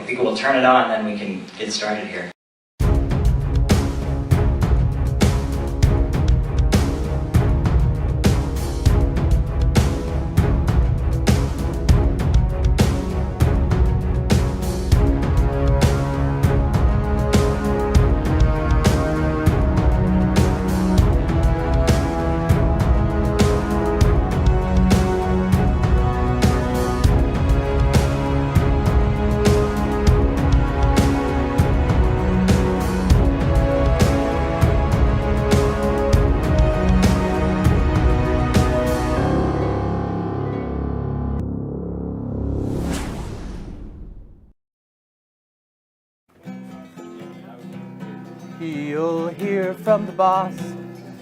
think we'll turn it on, then we can get started here. You'll hear from the boss,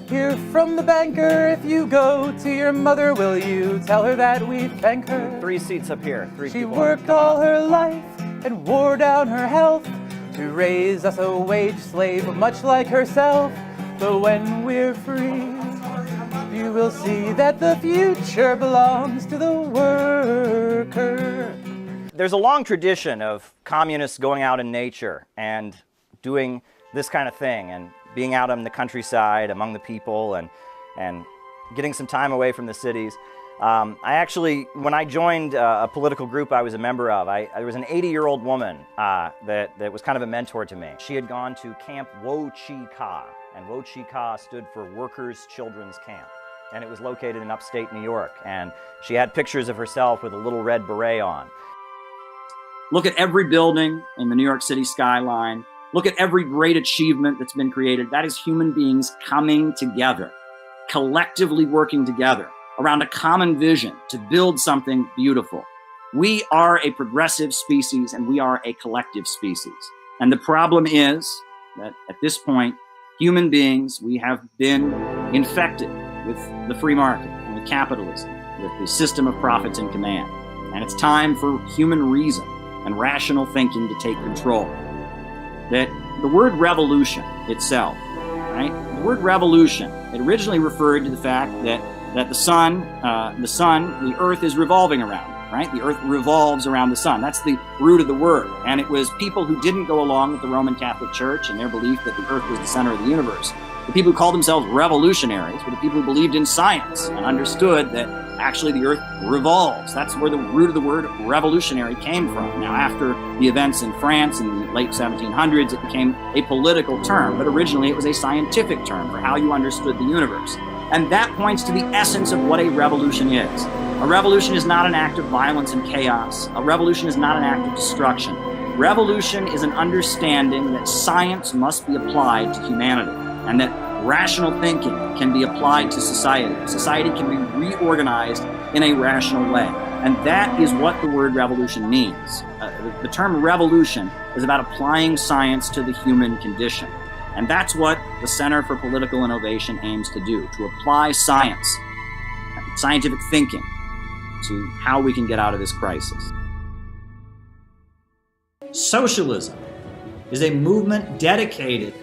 hear from the banker. If you go to your mother, will you tell her that we thank her? 3 seats up here. 3 She people. worked all her life and wore down her health to raise us a wage slave, much like herself. But when we're free, you will see that the future belongs to the worker. There's a long tradition of communists going out in nature and doing this kind of thing, and being out in the countryside among the people and getting some time away from the cities. I actually, when I joined a political group I was a member of, there was an 80-year-old woman that was kind of a mentor to me. She had gone to Camp Wo Chi Ka, and Wo Chi Ka stood for Workers' Children's Camp, and it was located in upstate New York, and she had pictures of herself with a little red beret on. Look at every building in the New York City skyline. Look at every great achievement that's been created. That is human beings coming together, collectively working together around a common vision to build something beautiful. We are a progressive species and we are a collective species. And the problem is that at this point, human beings, we have been infected with the free market and with capitalism, with the system of profits and command. And it's time for human reason and rational thinking to take control. That the word revolution itself, right? The word revolution, it originally referred to the fact that the earth is revolving around, right? The earth revolves around the sun. That's the root of the word. And it was people who didn't go along with the Roman Catholic Church and their belief that the earth was the center of the universe. The people who called themselves revolutionaries were the people who believed in science and understood that actually the earth revolves. That's where the root of the word revolutionary came from. Now, after the events in France in the late 1700s, it became a political term, but originally it was a scientific term for how you understood the universe. And that points to the essence of what a revolution is. A revolution is not an act of violence and chaos. A revolution is not an act of destruction. Revolution is an understanding that science must be applied to humanity, and that rational thinking can be applied to society. Society can be reorganized in a rational way. And that is what the word revolution means. The term revolution is about applying science to the human condition. And that's what the Center for Political Innovation aims to do, to apply science, scientific thinking, to how we can get out of this crisis. Socialism is a movement dedicated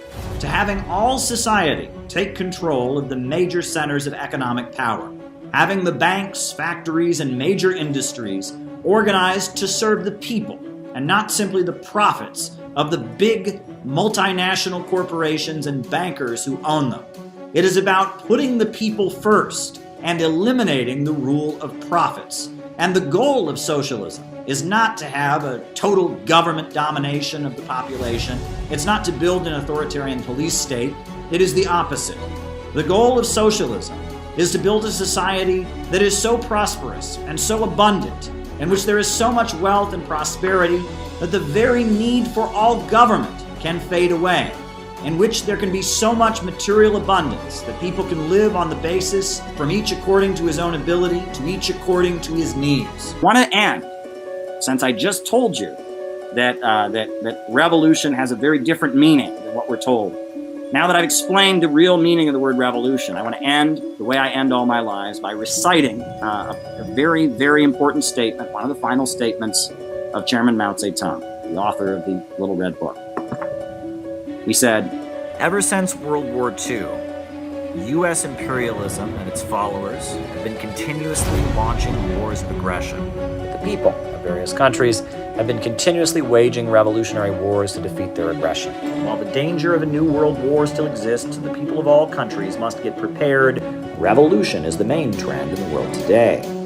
to having all society take control of the major centers of economic power, having the banks, factories, and major industries organized to serve the people and not simply the profits of the big multinational corporations and bankers who own them. It is about putting the people first and eliminating the rule of profits. And the goal of socialism is not to have a total government domination of the population. It's not to build an authoritarian police state. It is the opposite. The goal of socialism is to build a society that is so prosperous and so abundant, in which there is so much wealth and prosperity that the very need for all government can fade away, in which there can be so much material abundance that people can live on the basis from each according to his own ability, to each according to his needs. I want to end, since I just told you that revolution has a very different meaning than what we're told. Now that I've explained the real meaning of the word revolution, I want to end the way I end all my lives by reciting a very, very important statement, one of the final statements of Chairman Mao Zedong, the author of the Little Red Book. He said, "Ever since World War II, U.S. imperialism and its followers have been continuously launching wars of aggression. The people of various countries have been continuously waging revolutionary wars to defeat their aggression. While the danger of a new world war still exists, the people of all countries must get prepared. Revolution is the main trend in the world today.